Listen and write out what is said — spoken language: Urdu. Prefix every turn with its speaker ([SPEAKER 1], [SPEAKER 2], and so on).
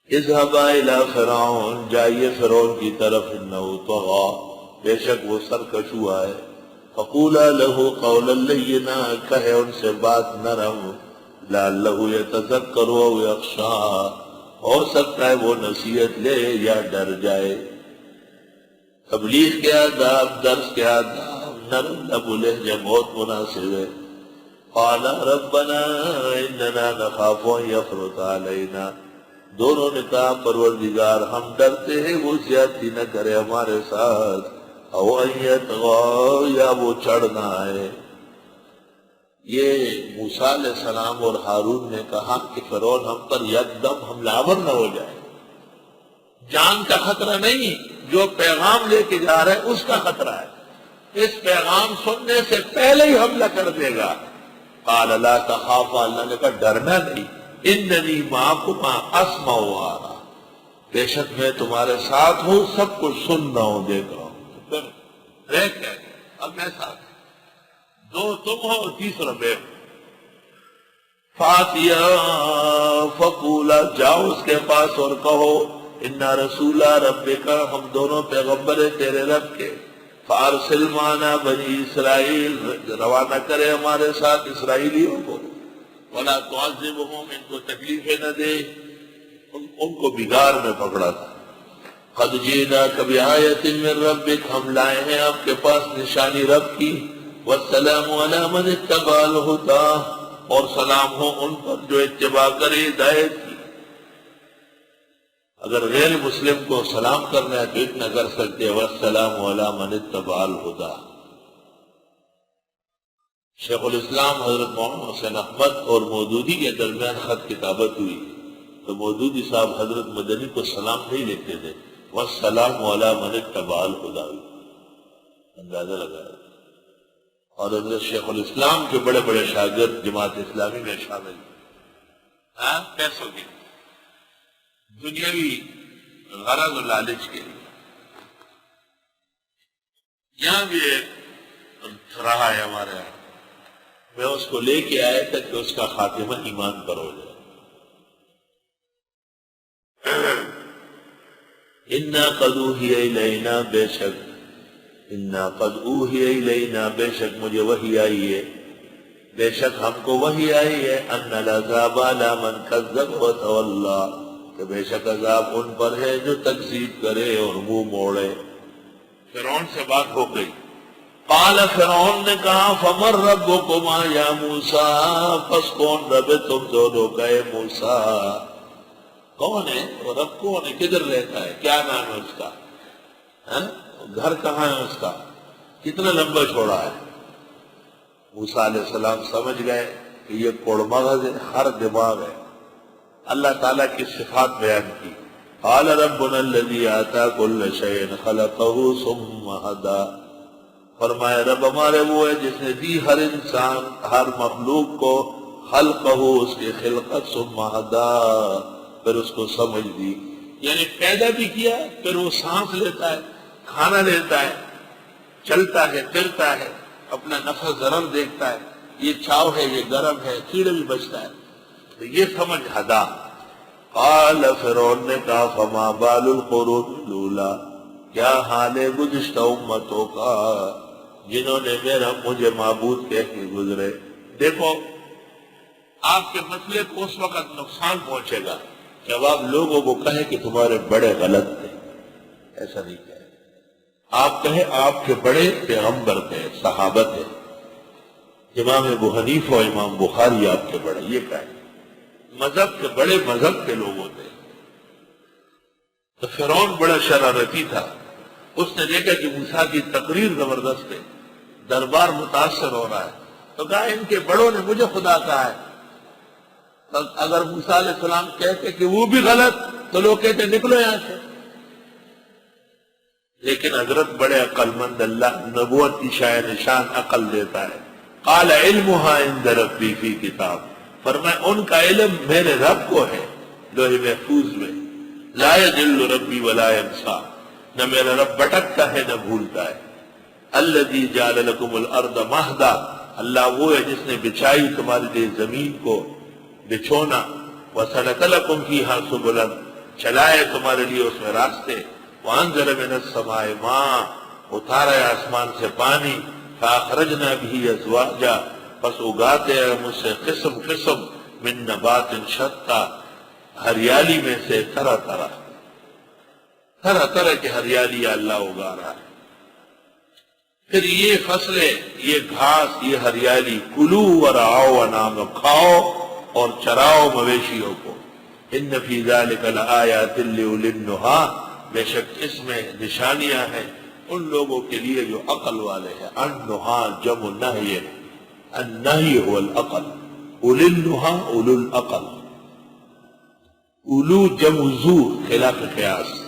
[SPEAKER 1] اذهبا الى فرعون، جائیے فرعون کی طرف، انه طغى، بے شک وہ سرکش ہوا ہے، فقولا له قولا لینا، کہے ان سے بات نرم، لعلہ یتذکر او یخشی، ہو سکتا ہے وہ نصیحت لے یا ڈر جائے۔ تبلیغ کے آداب، درس کے آداب، نرم لب و لہجہ بہت مناسب ہے۔ قال ربنا اننا نخاف ان یفرط علینا، دونوں نے کہا پروردگار ہم ڈرتے ہیں وہ زیادتی نہ کرے ہمارے ساتھ، او ان یطغی، یا وہ چڑھنا ہے۔ یہ موسیٰ علیہ السلام اور ہارون نے کہا کہ فرعون ہم پر یکدم حملہ آور نہ ہو جائے، جان کا خطرہ نہیں، جو پیغام لے کے جا رہے ہیں اس کا خطرہ ہے، اس پیغام سننے سے پہلے ہی حملہ کر دے گا۔ قال لا تخافا، اللہ نے کہا ڈرنا نہیں، اننی معکما اسمع و ارى، بے شک میں تمہارے ساتھ ہوں، سب کچھ سننا ہوں، دیکھ رہا ہوں۔ پھر اب میں ساتھ، دو تم ہو اور تیسرا میں ہوں۔ فاتیا فقولا، جاؤ اس کے پاس اور کہو، انا رسولا ربک، ہم دونوں پیغمبر ہیں تیرے رب کے، فارسل معنا بنی اسرائیل، روانہ کرے ہمارے ساتھ اسرائیلیوں کو، ولا تعذبهم، ان کو تکلیفیں نہ دے، ان کو بگار میں پکڑا تھا۔ قد جئناک بآیۃ من ربک، ہم لائے ہیں آپ کے پاس نشانی رب کی، والسلام علی من اتبع الہدی، اور سلام ہو ان پر جو اتباع کرے ہدایت کی۔ اگر غیر مسلم کو سلام کرنا ہے تو اتنا کر سکتے ہیں، والسلام علی من اتبع الہدی۔ شیخ الاسلام حضرت محمد حسین احمد اور مودودی کے درمیان خط کتابت ہوئی تو مودودی صاحب حضرت مدنی کو سلام نہیں لکھتے تھے، والسلام علی من اتبع الہدی، اندازہ لگایا۔ اور حضرت شیخ الاسلام کے بڑے بڑے شاگرد جماعت اسلامی میں شامل ہیں، پیسوں کے دنیاوی غرض و لالچ کے لیے۔ یہاں بھی ایک رہا ہے ہمارے یہاں، میں اس کو لے کے آیا تھا کہ اس کا خاتمہ ایمان پر ہو جائے۔ انا قد اوحی الینا، بے شک انا قد اوحی الینا، بے شک مجھے وحی آئی ہے، بے شک ہم کو وحی آئی ہے، ان العذاب علی من کذب وتولی، کہ بے شک عذاب ان پر ہے جو تکذیب کرے اور منہ موڑے۔ فرعون سے بات ہو گئی۔ قال فرعون نے کہا فمن ربکما یا موسیٰ، پس کون رب تم دونوں کا اے موسیٰ؟ کون ہے وہ رب؟ کون ہے؟ کدھر رہتا ہے؟ کیا نام ہے اس کا؟ گھر کہاں ہے اس کا؟ کتنا لمبا چھوڑا ہے؟ موسیٰ علیہ السلام سمجھ گئے کہ یہ کوڑ مغز ہے، ہر دماغ ہے۔ اللہ تعالیٰ کی صفات بیان کی۔ قال ربنا الذی آتى كل شيء خلقه ثم هدى، فرمایا رب ہمارے وہ ہے جس نے دی ہر انسان، ہر مخلوق کو، خلقہ، اس کی خلقت، ثم هدى، پھر اس کو سمجھ دی، یعنی پیدا بھی کیا، پھر وہ سانس لیتا ہے، کھانا لیتا ہے، چلتا ہے، پھرتا ہے، اپنا نفع ضرر دیکھتا ہے، یہ چھاؤ ہے، یہ گرم ہے، کیڑے بھی بچتا ہے، تو یہ سمجھ ہدا۔ قال فرعون نے کہا فما بال القرون الاولی، کیا حال ہے گزشتہ امتوں کا جنہوں نے مجھے معبود کہہ کے گزرے۔ دیکھو آپ کے مسئلے کو اس وقت نقصان پہنچے گا جب آپ لوگوں کو کہیں کہ تمہارے بڑے غلط تھے، ایسا نہیں کہے، آپ کہیں آپ کے بڑے پیغمبر تھے، صحابہ تھے، امام ابو حنیفہ اور امام بخاری آپ کے بڑے، یہ کہیں مذہب کے بڑے، مذہب کے لوگ ہوتے۔ تو فرعون بڑا شرارتی تھا، اس نے دیکھا کہ موسیٰ کی تقریر زبردست ہے، دربار متاثر ہو رہا ہے، تو کہا ان کے بڑوں نے مجھے خدا کہا ہے۔ اگر موسیٰ علیہ السلام کہتے کہ وہ بھی غلط تو لوگ کہتے نکلو یہاں سے، لیکن حضرت بڑے عقل مند، اللہ نبوت کی شایع نشان عقل دیتا ہے۔ قال علمها عند ربی فی کتاب، فرمایا ان کا علم میرے رب کو ہے لوح محفوظ میں، لا یضل ربی ولا ینسیٰ، نہ میرا رب بھٹکتا ہے نہ بھولتا ہے۔ الذی جعل لکم الارض مہدا، اللہ وہ ہے جس نے بچائی تمہارے لیے زمین کو بچھونا، وسلک لکم فیہا سبلا، چلائے تمہارے لیے اس میں راستے، وانزل من السماء ماء، اتارا ہے آسمان سے پانی، فاخرجنا به ازواجا، پس اگاتے ہیں ہم اس سے قسم قسم، من نبات شتى، ہریالی میں سے طرح طرح کی ہریالی اللہ اگا رہا ہے۔ پھر یہ فصلیں، یہ گھاس، یہ ہریالی، کلو ورعوا انعامکم، کھاؤ اور چراؤ مویشیوں کو۔ ان فی ذلک لآیات لأولی النہی، بے شک اس میں نشانیاں ہیں ان لوگوں کے لیے جو عقل والے ہیں۔ النہی جمع نہی ہے، النہی هو العقل، اولی النہی اولو العقل، اولو جمع ذو خلاف قیاس۔